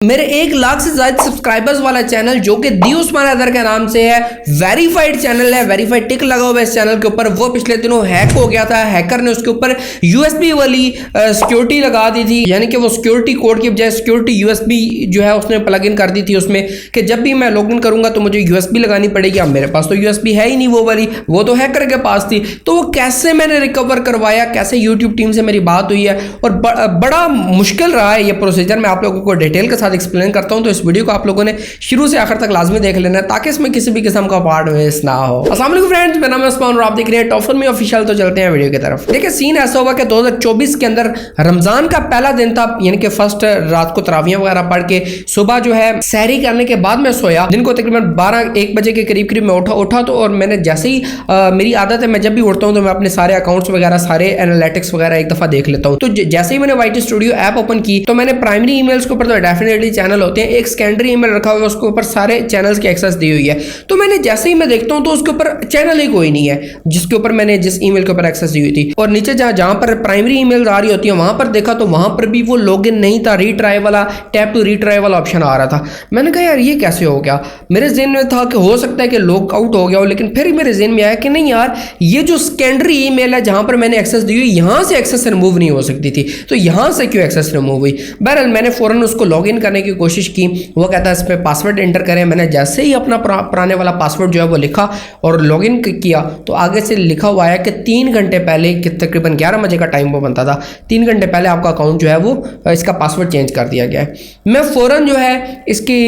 मेरे 1 लाख से ज्यादा सब्सक्राइबर्स वाला चैनल जो कि दी उस्मान अदर के नाम से है, वेरीफाइड चैनल है, वेरीफाइड टिक लगा हुआ है इस चैनल के ऊपर। वो पिछले दिनों हैक हो गया था, हैकर ने उसके ऊपर यूएसबी वाली सिक्योरिटी लगा दी थी, यानी कि वो सिक्योरिटी कोड की बजाय सिक्योरिटी यूएसबी जो है उसने प्लग इन कर दी थी उसमें, कि जब भी मैं लॉग इन करूंगा तो मुझे यूएसबी लगानी पड़ेगी। अब मेरे पास तो यूएसबी है ही नहीं वो वाली, वो तो हैकर के पास थी। तो वो कैसे मैंने रिकवर करवाया, कैसे यूट्यूब टीम से मेरी बात हुई है, और बड़ा मुश्किल रहा है ये प्रोसीजर। मैं आप लोगों को डिटेल के साथ एक्सप्लेन करता हूं, तो इस वीडियो को आप लोगों ने शुरू से आखिर तक लाजमी देख लेना है ताकि इसमें किसी भी किस्म का पार्ट वेस्ट ना हो। अस्सलाम वालेकुम फ्रेंड्स, मेरा नाम है उस्मान और आप देख रहे हैं टॉप मी ऑफिशियल। तो चलते हैं वीडियो की तरफ। देखिए सीन ऐसा होगा कि 2024 के अंदर रमजान का पहला दिन था, यानी कि फर्स्ट रात को तरावियां वगैरह पढ़ के सुबह जो है सहरी करने के बाद मैं सोया। दिन को तकरीबन 12-1 बजे के करीब मैं उठा तो, और मैंने जैसे ही मेरी आदत है, मैं जब भी उठता हूं तो मैं अपने सारे अकाउंट्स वगैरह, सारे एनालिटिक्स वगैरह एक दफा देख लेता हूं। तो जैसे ही मैंने वाईटी स्टूडियो ऐप ओपन की तो मैंने प्राइमरी ईमेल्स के ऊपर तो डेफिनेटली चैनल होते हैं, एक सेकेंडरी ईमेल रखा हुआ है, उसके ऊपर सारे चैनल्स की एक्सेस दी हुई है। तो मैंने जैसे ही मैं देखता हूं तो उसके ऊपर चैनल ही कोई नहीं है जिसके ऊपर मैंने जिस ईमेल के ऊपर एक्सेस दी हुई थी। और नीचे जहां पर प्राइमरी ईमेल आ रही होती है वहां पर देखा तो वहां पर भी वो लॉगिन नहीं था, रीट्राई वाला, टैप टू रीट्राई वाला ऑप्शन आ रहा था। मैंने कहा यार ये कैसे हो गया। मेरे ज़हन में था कि हो सकता है कि लॉग आउट हो गया हो, लेकिन फिर मेरे ज़हन में आया कि नहीं यार, ये जो सेकेंडरी ईमेल है जहां पर मैंने एक्सेस दी हुई, यहां से एक्सेस रिमूव नहीं हो सकती थी, तो यहां से क्यों एक्सेस रिमूव हुई। बहरहाल मैंने फौरन उसको लॉगिन करने की कोशिश की। वो कहता है इसमें पासवर्ड एंटर करें। मैंने जैसे ही अपना पुराने वाला पासवर्ड जो है वो लिखा और लॉगिन किया तो आगे से लिखा हुआ है कि 3 घंटे पहले, कि तकरीबन 11 बजे का टाइम वो बनता था, 3 घंटे पहले आपका अकाउंट जो है वो इसका पासवर्ड चेंज कर दिया गया है। मैं फ़ौरन जो है इसकी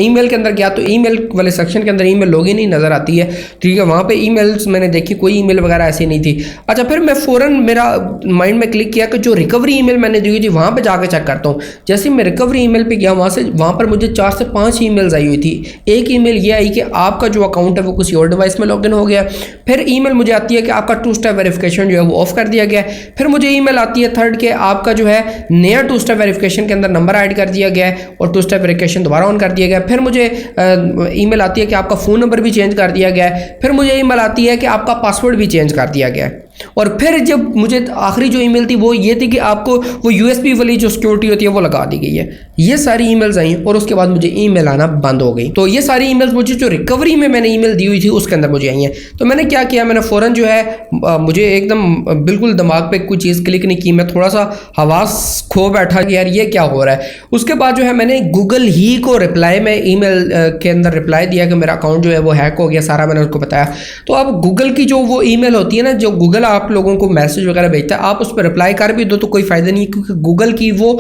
ईमेल के अंदर गया तो ईमेल वाले सेक्शन के अंदर ईमेल लॉगिन ही नज़र आती है, ठीक है। वहाँ पे ईमेल्स मैंने देखी, कोई ईमेल वगैरह ऐसी नहीं थी। अच्छा, फिर मैं फ़ौरन मेरा माइंड में क्लिक किया कि जो रिकवरी ईमेल मैंने दी हुई थी वहाँ पर जाकर चेक करता हूँ। जैसे मैं रिकवरी ईमेल पर गया वहाँ पर मुझे 4 से 5 ईमेल्स आई हुई थी। एक ईमेल ये आई कि आपका जो अकाउंट है वो किसी और डिवाइस में लॉगिन हो गया। फिर ईमेल मुझे आती है कि आपका 2 स्टेप वेरिफिकेशन जो है वो ऑफ कर दिया गया है। फिर मुझे ईमेल आती है थर्ड के आपका जो है नया 2 स्टेप वेरिफिकेशन के अंदर नंबर ऐड कर दिया गया है और 2 स्टेप वेरिफिकेशन दोबारा ऑन कर दिया गया है। फिर मुझे ईमेल आती है कि आपका फ़ोन नंबर भी चेंज कर दिया गया है। फिर मुझे ईमेल आती है कि आपका पासवर्ड भी चेंज कर दिया गया है। और फिर जब मुझे आखिरी जो ईमेल थी वो ये थी कि आपको वो यूएसबी वाली जो सिक्योरिटी होती है वो लगा दी गई है। ये सारी ईमेल्स आई और उसके बाद मुझे ईमेल आना बंद हो गई। तो ये सारी ईमेल्स मुझे जो रिकवरी में मैंने ईमेल दी हुई थी उसके अंदर मुझे आई हैं। तो मैंने क्या किया, मैंने फ़ौरन जो है मुझे एकदम बिल्कुल दिमाग पे कोई चीज़ क्लिक नहीं की, मैं थोड़ा सा हवास खो बैठा कि यार ये क्या हो रहा है। उसके बाद जो है मैंने गूगल ही को रिप्लाई में ईमेल के अंदर रिप्लाई दिया कि मेरा अकाउंट जो है वो हैक हो गया, सारा मैंने उसको बताया। तो अब गूगल की जो वो ईमेल होती है ना, जो गूगल आप लोगों को मैसेज वगैरह भेजता है, आप उस पर रिप्लाई कर भी दो तो कोई फ़ायदा नहीं, क्योंकि गूगल की वो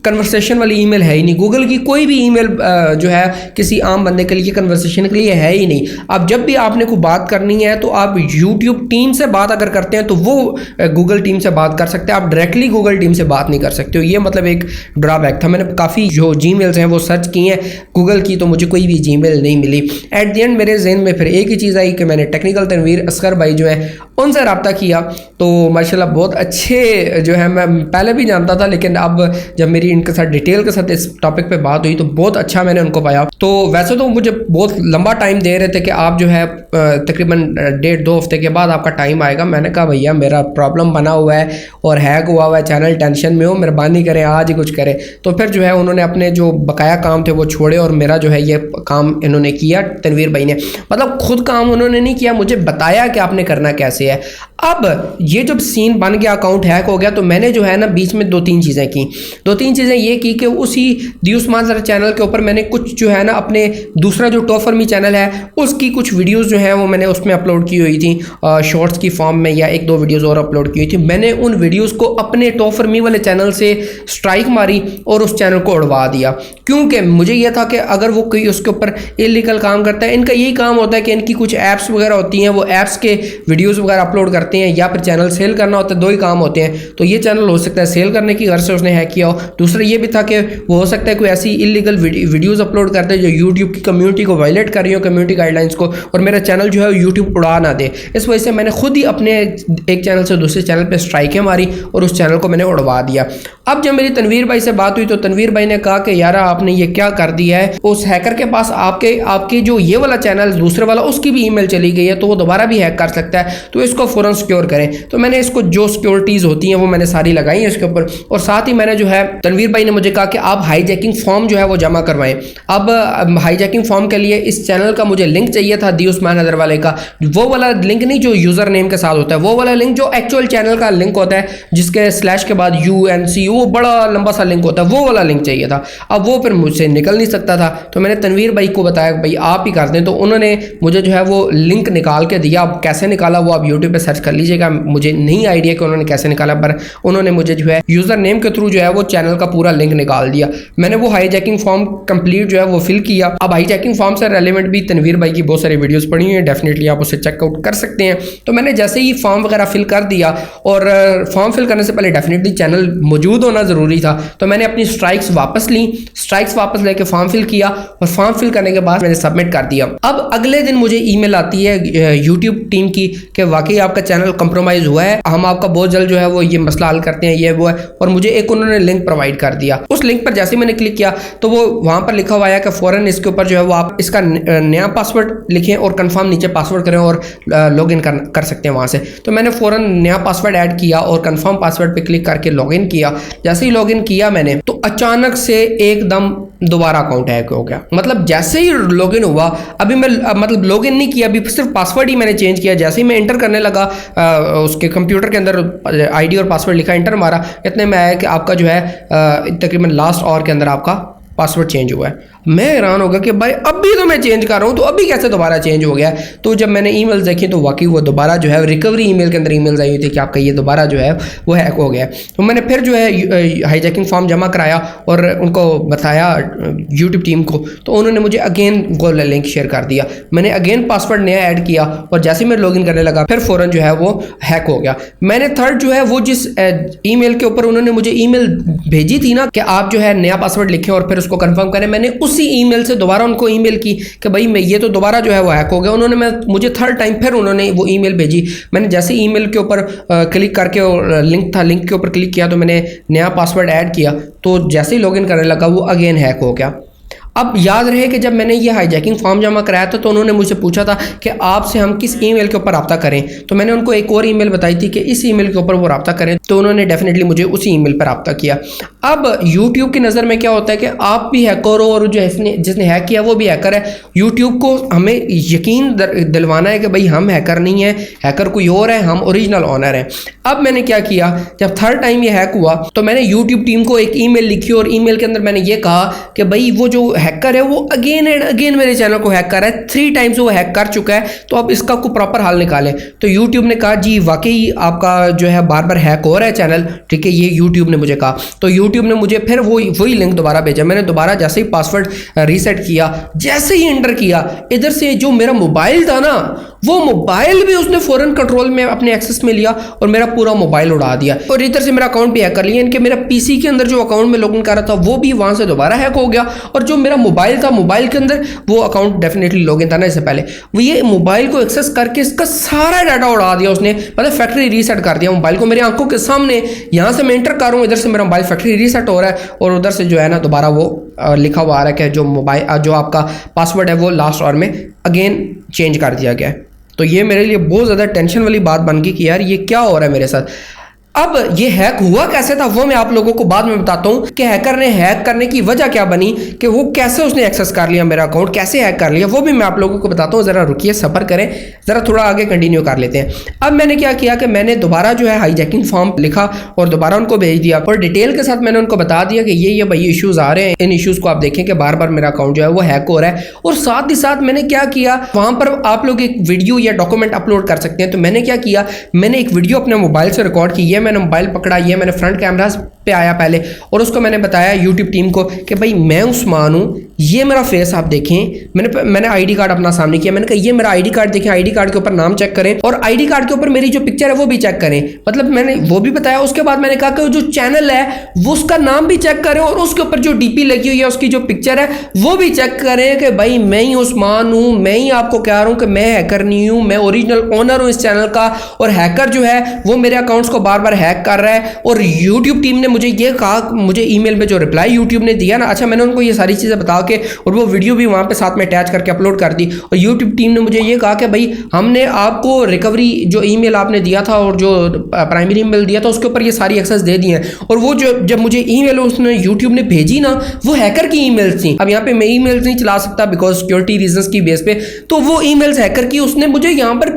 कन्वर्सेशन वाली ईमेल है ही नहीं। गूगल की कोई भी ईमेल जो है किसी आम बंदे के लिए कन्वर्सेशन के लिए है ही नहीं। अब जब भी आपने कोई बात करनी है तो आप यूट्यूब टीम से बात अगर करते हैं तो वो गूगल टीम से बात कर सकते हैं, आप डायरेक्टली गूगल टीम से बात नहीं कर सकते हो। ये मतलब एक ड्रॉबैक था। मैंने काफ़ी जो जीमेल्स हैं वो सर्च किए हैं गूगल की, तो मुझे कोई भी जीमेल नहीं मिली। एट द एंड मेरे जहन में फिर एक ही चीज़ आई कि मैंने टेक्निकल तनवीर असगर भाई जो है उनसे रब्ता किया। तो माशाल्लाह बहुत अच्छे जो है, मैं पहले भी जानता था लेकिन अब जब मेरी इनके साथ डिटेल के साथ इस टॉपिक पे बात हुई तो बहुत अच्छा मैंने उनको पाया। तो वैसे तो मुझे बहुत लंबा टाइम दे रहे थे कि आप जो है तकरीबन 1.5-2 हफ्ते के बाद आपका टाइम आएगा। मैंने कहा भैया मेरा प्रॉब्लम बना हुआ है और हैक हुआ है, चैनल टेंशन में हो, मेहरबानी करें आज ही कुछ करें। तो फिर जो है उन्होंने अपने जो बकाया काम थे वो छोड़े और मेरा जो है ये काम इन्होंने किया, तनवीर भाई ने। मतलब खुद काम उन्होंने नहीं किया, मुझे बताया कि आपने करना कैसे है। अब ये जब सीन बन गया, अकाउंट हैक हो गया, तो मैंने जो है ना बीच में 2-3 चीज़ें की। 2-3 चीज़ें ये की कि उसी दी उस्मान अदर चैनल के ऊपर मैंने कुछ जो है ना अपने दूसरा जो टॉप मी चैनल है उसकी कुछ वीडियोस जो हैं वो मैंने उसमें अपलोड की हुई थी, शॉर्ट्स की फॉर्म में, या 1-2 वीडियोस और अपलोड की हुई थी। मैंने उन वीडियोस को अपने टॉप मी वाले चैनल से स्ट्राइक मारी और उस चैनल को उड़वा दिया, क्योंकि मुझे यह था कि अगर वो कोई उसके ऊपर इलीगल काम करता है, इनका यही काम होता है कि इनकी कुछ ऐप्स वगैरह होती हैं, वो ऐप्स के वीडियोज़ वगैरह अपलोड करते हैं या फिर चैनल सेल करना होता है, 2 ही काम होते हैं। तो ये चैनल हो सकता है सेल करने की गर्ज से उसने हैक किया हो, दूसरा ये भी था कि वो हो सकता है कोई ऐसी इलीगल वीडियोस अपलोड करते हैं जो यूट्यूब की कम्युनिटी को वायलेट कर रही हो, कम्युनिटी गाइडलाइंस को, और मेरा चैनल जो है यूट्यूब उड़ा ना दे। इस वजह से मैंने खुद ही अपने एक चैनल से दूसरे चैनल पर स्ट्राइकें मारी और उस चैनल को मैंने उड़वा दिया। अब जब मेरी तनवीर भाई से बात हुई तो तनवीर भाई ने कहा कि यार आपने ये क्या कर दिया है, उस हैकर के पास आपके जो ये वाला चैनल दूसरे वाला उसकी भी ईमेल चली गई है, तो वो दोबारा भी हैक कर सकता है, तो इसको फ़ौरन सिक्योर करें। तो मैंने इसको जो सिक्योरिटीज़ होती हैं वो मैंने सारी लगाई हैं इसके ऊपर। और साथ ही मैंने जो है तनवीर भाई ने मुझे कहा कि आप हाईजैकिंग फॉर्म जो है वो जमा करवाएं। अब हाईजैकिंग फॉर्म के लिए इस चैनल का मुझे लिंक चाहिए था दी उस्मान हैदर वाले का, वो वाला लिंक नहीं जो यूज़र नेम के साथ होता है, वो वाला लिंक जो एक्चुअल चैनल का लिंक होता है जिसके स्लैश के बाद UNC वो बड़ा लंबा सा लिंक होता है, वो वाला लिंक चाहिए था। अब वो फिर मुझसे निकल नहीं सकता था, तो मैंने तनवीर भाई को बताया भाई आप ही कर दें। तो उन्होंने मुझे जो है वो लिंक निकाल के दिया। अब कैसे निकाला वो आप यूट्यूब पे सर्च कर लीजिएगा, मुझे नहीं आइडिया कि उन्होंने कैसे निकाला, पर उन्होंने मुझे जो है यूज़र नेम के थ्रू जो है वो चैनल का पूरा लिंक निकाल दिया। मैंने वो हाईजैकिंग फॉर्म कंप्लीट जो है वो फिल किया। अब हाईजैकिंग फॉर्म से रेलेवेंट भी तनवीर भाई की बहुत सारी वीडियोस पड़ी हुई हैं, डेफिनेटली आप उसे चेकआउट कर सकते हैं। तो मैंने जैसे ही फॉर्म वगैरह फिल कर दिया, और फॉर्म फिल करने से पहले डेफिनेटली चैनल मौजूद होना ज़रूरी था, तो मैंने अपनी स्ट्राइक्स वापस ली, स्ट्राइक्स वापस लेके फॉर्म फिल किया, और फॉर्म फिल करने के बाद मैंने सबमिट कर दिया। अब अगले दिन मुझे ईमेल आती है यूट्यूब टीम की कि वाकई आपका चैनल कंप्रोमाइज़ हुआ है, हम आपका बहुत जल्द जो है वो ये मसला हल करते हैं, ये वो है। और मुझे एक उन्होंने लिंक प्रोवाइड कर दिया। उस लिंक पर जैसे ही मैंने क्लिक किया तो वो वहाँ पर लिखा हुआ है कि फ़ौरन इसके ऊपर जो है वो आप इसका नया पासवर्ड लिखें और कंफर्म नीचे पासवर्ड करें और लॉगिन कर सकते हैं वहाँ से। तो मैंने फ़ौरन नया पासवर्ड ऐड किया और कंफर्म पासवर्ड पे क्लिक करके लॉगिन किया। जैसे ही लॉगिन किया मैंने, तो अचानक से एकदम दोबारा अकाउंट हैक हो गया। मतलब जैसे ही लॉगिन हुआ, अभी मैं मतलब लॉगिन नहीं किया, अभी सिर्फ पासवर्ड ही मैंने चेंज किया। जैसे ही मैं एंटर करने लगा उसके कंप्यूटर के अंदर आईडी और पासवर्ड लिखा, एंटर मारा, इतने में आया कि आपका जो है तकरीबन लास्ट आवर के अंदर आपका पासवर्ड चेंज हुआ है। मैं हैरान हो गया कि भाई अभी तो मैं चेंज कर रहा हूँ, तो अभी कैसे दोबारा चेंज हो गया। तो जब मैंने ईमेल्स देखी तो वाकई वो दोबारा जो है रिकवरी ईमेल के अंदर ईमेल्स आई हुई थी कि आपका ये दोबारा जो है वो हैक हो गया। तो मैंने फिर जो है हाईजैकिंग फॉर्म जमा कराया और उनको बताया यूट्यूब टीम को, तो उन्होंने मुझे अगेन वो लिंक शेयर कर दिया। मैंने अगेन पासवर्ड नया ऐड किया और जैसे ही मैं लॉगिन करने लगा फिर फ़ौरन जो है वो हैक हो गया। मैंने थर्ड जो है वो जिस ईमेल के ऊपर उन्होंने मुझे ईमेल भेजी थी ना कि आप जो है नया पासवर्ड लिखें और फिर उसको कंफर्म करें, मैंने उसी ईमेल से दोबारा उनको ईमेल की कि भाई मैं ये तो दोबारा जो है वो हैक हो गया। उन्होंने मुझे थर्ड टाइम फिर उन्होंने वो ईमेल भेजी। मैंने जैसे ईमेल के ऊपर क्लिक करके और लिंक था, लिंक के ऊपर क्लिक किया तो मैंने नया पासवर्ड ऐड किया, तो जैसे ही लॉगिन करने लगा वो अगेन हैक हो गया। अब याद रहे कि जब मैंने ये हाईजैकिंग फॉर्म जमा कराया था तो उन्होंने मुझसे पूछा था कि आपसे हम किस ईमेल के ऊपर रब्ता करें, तो मैंने उनको एक और ईमेल बताई थी कि इस ईमेल के ऊपर वो रब्ता करें, तो उन्होंने डेफिनेटली मुझे उसी ईमेल पर रब्ता किया। अब यूट्यूब की नज़र में क्या होता है कि आप भी हैकर हो और जो जिसने हैक किया वो भी हैकर है। यूट्यूब को हमें यकीन दिलवाना है कि भाई हम हैकर नहीं है, हैकर कोई और है, हम ओरिजिनल ऑनर हैं। अब मैंने क्या किया, जब थर्ड टाइम ये हैक हुआ तो मैंने यूट्यूब टीम को एक ईमेल लिखी और ईमेल के अंदर मैंने ये कहा कि भाई वो जो हैकर है वो अगेन एंड अगेन मेरे चैनल को हैक कर रहा है, 3 टाइम्स वो हैक कर चुका है, तो अब इसका कोई प्रॉपर हल निकालें। तो यूट्यूब ने कहा जी वाकई आपका जो है बार बार हैक हो रहा है चैनल, ठीक है, ये यूट्यूब ने मुझे कहा। तो यूट्यूब ने मुझे फिर वही लिंक दोबारा भेजा। मैंने दोबारा जैसे ही पासवर्ड रीसेट किया, जैसे ही एंटर किया, इधर से जो मेरा मोबाइल था ना वो मोबाइल भी उसने फौरन कंट्रोल में अपने एक्सेस में लिया और मेरा पूरा मोबाइल उड़ा दिया और इधर से मेरा अकाउंट भी हैक कर लिया। इनके मेरा पीसी के अंदर जो अकाउंट में लॉगिन कर रहा था वो भी वहां से दोबारा हैक हो गया, और जो मेरा मोबाइल था, मोबाइल के अंदर वो अकाउंट डेफिनेटली लॉगिन था ना इससे पहले, वो ये मोबाइल को एक्सेस करके इसका सारा डाटा उड़ा दिया उसने, मतलब फैक्ट्री रीसेट कर दिया मोबाइल को मेरी आंखों के सामने। यहाँ से मैं एंटर कर रहा हूँ, इधर से मेरा मोबाइल फैक्ट्री रीसेट हो रहा है और उधर से जो है ना दोबारा वो लिखा हुआ आ रहा है कि जो मोबाइल जो आपका पासवर्ड है वो लास्ट आवर में अगेन चेंज कर दिया गया है। तो ये मेरे लिए बहुत ज़्यादा टेंशन वाली बात बन गई कि यार ये क्या हो रहा है मेरे साथ। अब ये हैक हुआ कैसे था वो मैं आप लोगों को बाद में बताता हूँ कि हैकर ने हैक करने की वजह क्या बनी, कि वो कैसे उसने एक्सेस कर लिया मेरा अकाउंट, कैसे हैक कर लिया, वो भी मैं आप लोगों को बताता हूँ। ज़रा रुकिए, सब्र करें, ज़रा थोड़ा आगे कंटिन्यू कर लेते हैं। अब मैंने क्या किया कि मैंने दोबारा जो है हाईजैकिंग फॉर्म लिखा और दोबारा उनको भेज दिया और डिटेल के साथ मैंने उनको बता दिया कि ये भाई इश्यूज़ आ रहे हैं, इन इश्यूज़ को आप देखें कि बार बार मेरा अकाउंट जो है वो हैक हो रहा है। और साथ ही साथ मैंने क्या किया, वहाँ पर आप लोग एक वीडियो या डॉक्यूमेंट अपलोड कर सकते हैं। तो मैंने क्या किया, मैंने एक वीडियो अपने मोबाइल से रिकॉर्ड की, मैंने मोबाइल पकड़ा, ये मैंने फ्रंट कैमरा पे आया पहले और उसको मैंने बताया यूट्यूब टीम को कि भाई मैं उस्मान हूँ, ये मेरा फेस आप देखें। मैंने आईडी कार्ड अपना सामने किया, मैंने कहा ये मेरा आईडी कार्ड देखें, आईडी कार्ड के ऊपर नाम चेक करें और आईडी कार्ड के ऊपर मेरी जो पिक्चर है वो भी चेक करें, मतलब मैंने वो भी बताया। उसके बाद मैंने कहा कि जो चैनल है वो उसका नाम भी चेक करें और उसके ऊपर जो डीपी लगी हुई है उसकी जो पिक्चर है वो भी चेक करें कि भाई मैं ही उस्मान हूँ, मैं ही आपको कह रहा हूँ कि मैं हैकर नहीं हूँ, मैं ओरिजिनल ओनर हूँ इस चैनल का और हैकर जो है वो मेरे अकाउंट्स को बार बार हैक कर रहा है। और यूट्यूब टीम ने मुझे ये कहा, मुझे ईमेल में जो रिप्लाई यूट्यूब ने दिया ना, अच्छा मैंने उनको ये सारी चीज़ें बता के और वो वीडियो भी वहाँ पे साथ में अटैच करके अपलोड कर दी। और यूट्यूब टीम ने मुझे ये कहा कि भाई हमने आपको रिकवरी जो ईमेल आपने दिया था और जो प्राइमरी ईमेल दिया था उसके ऊपर ये सारी एक्सेस दे दी हैं। और वो जो जब मुझे ईमेल उसने यूट्यूब ने भेजी ना, वो हैकर की ईमेल्स थी। अब यहाँ पे मैं ईमेल्स नहीं चला सकता बिकॉज सिक्योरिटी रीजंस की बेस पे, तो वो ईमेल्स हैकर की उसने मुझे यहाँ पर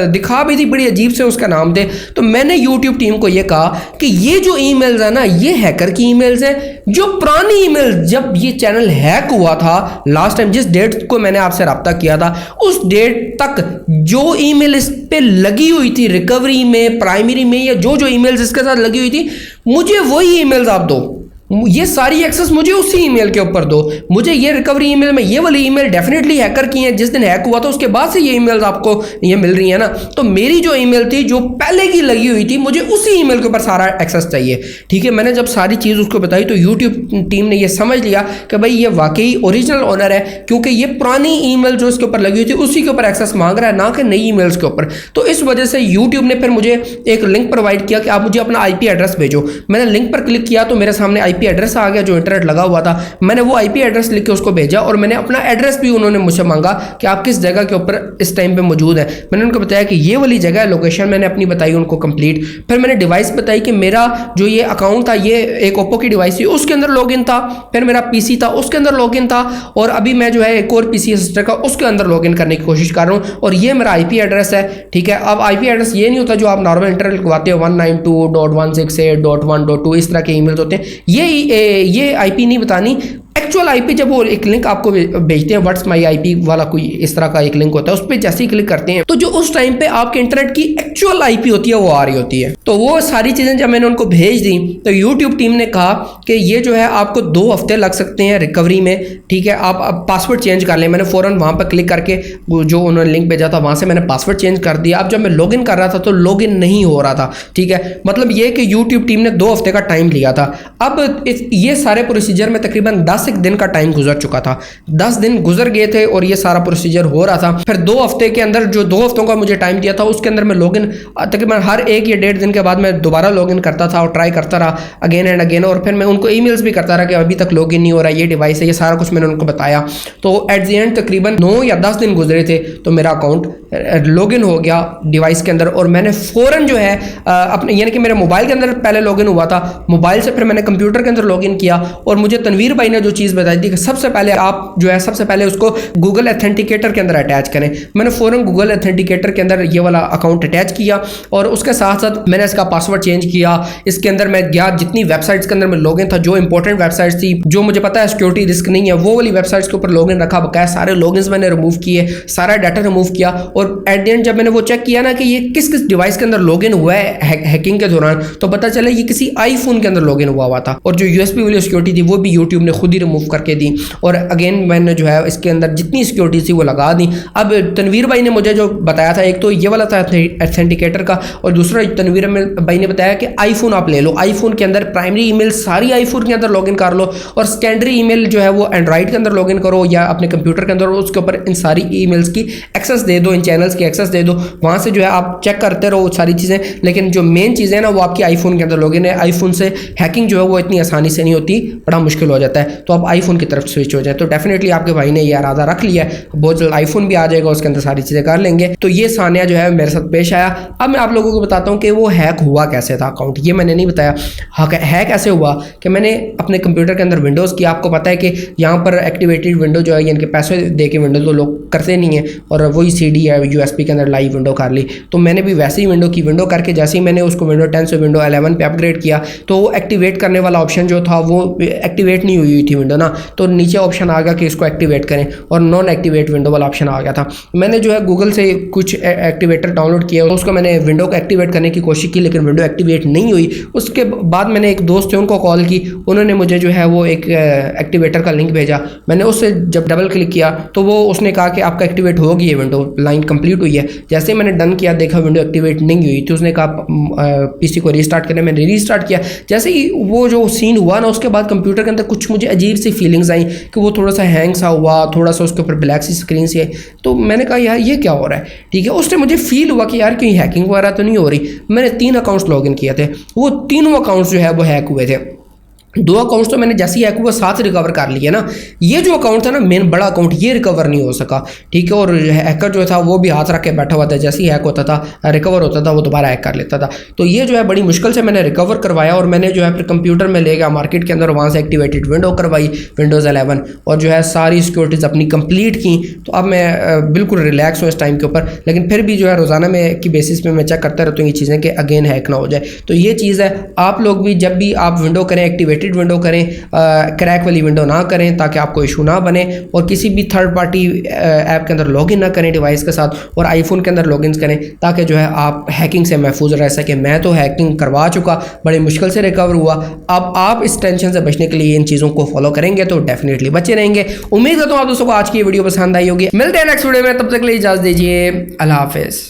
दिखा भी थी, बड़ी अजीब से उसका नाम थे। तो मैंने यूट्यूब टीम को ये कहा कि ये जो ईमेल्स है ना, ये हैकर की ईमेल्स हैं। जो पुरानी ईमेल्स जब ये चैनल हैक हुआ था लास्ट टाइम, जिस डेट को मैंने आपसे रब्ता किया था, उस डेट तक जो ईमेल इस पे लगी हुई थी रिकवरी में, प्राइमरी में, या जो जो ईमेल्स इसके साथ लगी हुई थी, मुझे वही ईमेल्स आप दो। ये सारी एक्सेस मुझे उसी ईमेल के ऊपर दो। मुझे ये रिकवरी ईमेल में ये वाली ईमेल डेफिनेटली हैकर की है, जिस दिन हैक हुआ था उसके बाद से ये ईमेल्स आपको ये मिल रही है ना। तो मेरी जो ईमेल थी जो पहले की लगी हुई थी, मुझे उसी ईमेल के ऊपर सारा एक्सेस चाहिए। ठीक है, मैंने जब सारी चीज़ उसको बताई तो यूट्यूब टीम ने ये समझ लिया कि भाई ये वाकई ओरिजिनल ओनर है, क्योंकि ये पुरानी ईमेल जो इसके ऊपर लगी हुई थी उसी के ऊपर एक्सेस मांग रहा है, ना कि नई ईमेल्स के ऊपर। तो इस वजह से यूट्यूब ने फिर मुझे एक लिंक प्रोवाइड किया कि आप मुझे अपना IP एड्रेस भेजो। मैंने लिंक पर क्लिक किया तो मेरे सामने IP एड्रेस आ गया जो इंटरनेट लगा हुआ था। मैंने वो IP एड्रेस लिख के उसको भेजा और मैंने अपना एड्रेस भी, उन्होंने मुझसे मांगा कि आप किस जगह के ऊपर इस टाइम पे मौजूद है। मैंने उनको बताया कि ये वाली जगह है, लोकेशन मैंने अपनी बताई उनको कंप्लीट। फिर मैंने डिवाइस बताई कि मेरा जो ये अकाउंट था ये एक ओप्पो की डिवाइस थी, उसके अंदर लॉगिन था। फिर मेरा PC था, उसके अंदर लॉगिन था। और अभी मैं जो है एक और PC सिस्टर का, उसके अंदर लॉगिन करने की कोशिश कर रहा हूँ। और ये मेरा IP एड्रेस है। ठीक है, अब IP एड्रेस ये नहीं होता जो आप नॉर्मल इंटरनेट लगवाते हो 192.168.1.2 इस तरह के ईमेल्स होते हैं। ये IP नहीं बतानी। एक्चुअल IP जब वो एक लिंक आपको भेजते हैं, व्हाट्स माई IP वाला कोई इस तरह का एक लिंक होता है, उस पर जैसे ही क्लिक करते हैं तो जो उस टाइम पे आपके इंटरनेट की एक्चुअल IP होती है वो आ रही होती है। तो वो सारी चीज़ें जब मैंने उनको भेज दी तो यूट्यूब टीम ने कहा कि ये जो है आपको 2 हफ्ते लग सकते हैं रिकवरी में। ठीक है, आप अब पासवर्ड चेंज कर लें। मैंने फ़ौरन वहाँ पर क्लिक करके जो उन्होंने लिंक भेजा था वहाँ से मैंने पासवर्ड चेंज कर दिया। अब जब मैं लॉगिन कर रहा था तो लॉगिन नहीं हो रहा था। ठीक है, मतलब ये कि यूट्यूब टीम ने 2 हफ्ते का टाइम लिया था। अब ये सारे प्रोसीजर में तकरीबन 10 दिन का टाइम गुजर चुका था। 10 दिन गुजर गए थे और ये सारा प्रोसीजर हो रहा था। फिर 2 हफ्ते के अंदर, जो 2 हफ्तों का मुझे टाइम दिया था, उसके अंदर मैं लॉगिन तकरीबन हर 1 या 1.5 दिन के बाद मैं दोबारा लॉगिन करता था और ट्राई करता रहा अगेन एंड अगेन। और फिर मैं उनको ईमेल्स भी करता रहा कि अभी तक लॉगिन नहीं हो रहा, ये डिवाइस है, ये सारा कुछ मैंने उनको बताया। तो एट द एंड तकरीबन 9 या 10 दिन गुजरे थे तो मेरा अकाउंट लॉगिन हो गया डिवाइस के अंदर। और मैंने फ़ौरन जो है अपने, यानी कि मेरे मोबाइल के अंदर पहले लॉगिन हुआ था, मोबाइल से फिर मैंने कंप्यूटर के अंदर लॉगिन किया। और मुझे तनवीर भाई ने जो चीज़ बताई थी कि सबसे पहले आप जो है सबसे पहले उसको गूगल ऑथेंटिकेटर के अंदर अटैच करें। मैंने फ़ौरन गूगल ऑथेंटिकेटर के अंदर ये वाला अकाउंट अटैच किया और उसके साथ साथ मैंने इसका पासवर्ड चेंज किया। इसके अंदर मैं गया, जितनी वेबसाइट्स के अंदर मैं लॉगिन था, जो इंपॉर्टेंट वेबसाइट्स थी, जो मुझे पता है सिक्योरिटी रिस्क नहीं है, वो वाली वेबसाइट्स के ऊपर लॉगिन रखा। बकाया सारे लॉगिन्स मैंने रिमूव किए, सारा डाटा रिमूव किया। और एट द एंड जब मैंने वो चेक किया ना कि ये किस किस डिवाइस के अंदर लॉगिन हुआ है हैकिंग के दौरान, तो पता चला ये किसी आईफोन के अंदर लॉगिन हुआ था। और जो USB वाली सिक्योरिटी थी वो भी यूट्यूब ने खुद ही रिमूव करके दी। और अगेन मैंने जो है इसके अंदर जितनी सिक्योरिटी थी वो लगा दी। अब तनवीर भाई ने मुझे जो बताया था, एक तो ये वाला था ऑथेंटिकेटर का, और दूसरा तनवीर भाई ने बताया कि आईफोन आप ले लो, आईफोन के अंदर प्राइमरी ईमेल सारी आईफोन के अंदर लॉगिन कर लो, और सेकेंडरी ईमेल जो है वो एंड्रॉइड के अंदर लॉगिन करो या अपने कंप्यूटर के अंदर, उसके ऊपर इन सारी ईमेल्स की एक्सेस दे दो, इन चैनल्स की एक्सेस दे दो। वहाँ से जो है आप चेक करते रहो सारी चीज़ें। लेकिन जो मेन चीज़ें ना वो आपकी आईफोन के अंदर लॉगिन है। आईफोन से हैकिंग जो है वो इतनी आसानी से नहीं होती, बड़ा मुश्किल हो जाता है। तो आप आईफोन की तरफ स्विच हो जाए। तो डेफिनेटली आपके भाई ने ये इरादा रख लिया है, बहुत जल्द आईफोन भी आ जाएगा, उसके अंदर सारी चीज़ें कर लेंगे। तो ये सानिया जो है मेरे साथ पेश आया। अब मैं आप लोगों को बताता हूँ कि वो हैक हुआ कैसे था अकाउंट, ये मैंने नहीं बताया। हैक ऐसे हुआ कि मैंने अपने कंप्यूटर के अंदर विंडोज़ की, आपको पता है कि यहाँ पर एक्टिवेटेड विंडो जो है, यानी कि पैसे दे के विंडो तो लोग करते नहीं है, और वही CD है USB के अंदर लाइव विंडो कर ली। तो मैंने भी वैसे ही विंडो की, विंडो करके जैसे ही मैंने उसको विंडो 10 से विंडो 11 पे अपग्रेड किया तो वो एक्टिवेट करने वाला ऑप्शन जो था वो एक्टिवेट नहीं हुई थी विंडो ना, तो नीचे ऑप्शन आ गया कि इसको एक्टिवेट करें, और नॉन एक्टिवेट विंडो वाला ऑप्शन आ गया था। मैंने जो है गूगल से कुछ एक्टिवेटर डाउनलोड किया, उसको मैंने विंडो को एक्टिवेट करने की कोशिश की, लेकिन विंडो एक्टिवेट नहीं हुई। उसके बाद मैंने एक दोस्त थे उनको कॉल की, उन्होंने मुझे जो है वो एक एक्टिवेटर का लिंक भेजा। मैंने उससे जब डबल क्लिक किया तो वो उसने कहा कि आपका एक्टिवेट हो गई है, विंडो लाइन कंप्लीट हुई है। जैसे ही मैंने डन किया, देखा विंडो एक्टिवेट नहीं हुई, तो उसने कहा PC को रीस्टार्ट करने। मैंने रीस्टार्ट किया, जैसे ही वो जो सीन हुआ ना, उसके बाद कंप्यूटर के अंदर कुछ मुझे अजीब सी फीलिंग्स आई कि वो थोड़ा सा हैंग सा हुआ, थोड़ा सा उसके ऊपर ब्लैक सी स्क्रीन सी है। तो मैंने कहा यार ये क्या हो रहा है। ठीक है, उससे मुझे फील हुआ कि यार कहीं हैकिंग वगैरह तो नहीं हो रही। मैंने 3 अकाउंट्स लॉगिन किए थे, वो तीनों अकाउंट्स जो है वो हैक हुए थे। दो अकाउंट्स तो मैंने जैसे ही हैक हुआ साथ रिकवर कर लिए ना। ये जो अकाउंट था ना मेन बड़ा अकाउंट, ये रिकवर नहीं हो सका, ठीक है। और हैकर जो था वो भी हाथ रख के बैठा हुआ था, जैसे ही हैक होता था रिकवर होता था वो दोबारा हैक कर लेता था। तो ये जो है बड़ी मुश्किल से मैंने रिकवर करवाया और मैंने जो है फिर कंप्यूटर में ले गया मार्केट के अंदर, वहाँ से एक्टिवेटेड विंडो करवाई विंडोज़ 11 और जो है सारी सिक्योरिटीज़ अपनी कंप्लीट की। तो अब मैं बिल्कुल रिलैक्स हूँ इस टाइम के ऊपर, लेकिन फिर भी जो है रोज़ाना में की बेसिस पे मैं चेक करता रहता हूँ ये चीज़ें कि अगेन हैक ना हो जाए। तो ये चीज़ है, आप लोग भी जब भी आप विंडो करें एक्टिवेटेड विंडो करें, क्रैक वाली विंडो ना करें ताकि आपको इशू ना बने। और किसी भी थर्ड पार्टी ऐप के अंदर लॉगिन ना करें डिवाइस के साथ, और आईफोन के अंदर लॉगिन करें ताकि जो है आप हैकिंग से महफूज रह सकें। मैं तो हैकिंग करवा चुका, बड़ी मुश्किल से रिकवर हुआ। अब आप इस टेंशन से बचने के लिए इन चीज़ों को फॉलो करेंगे तो डेफिनेटली बचे रहेंगे। उम्मीद करता हूँ आप दोस्तों को आज की वीडियो पसंद आई होगी। मिलते हैं नेक्स्ट वीडियो में, तब तक के लिए इजाज़त दीजिए। अल्लाह हाफिज़।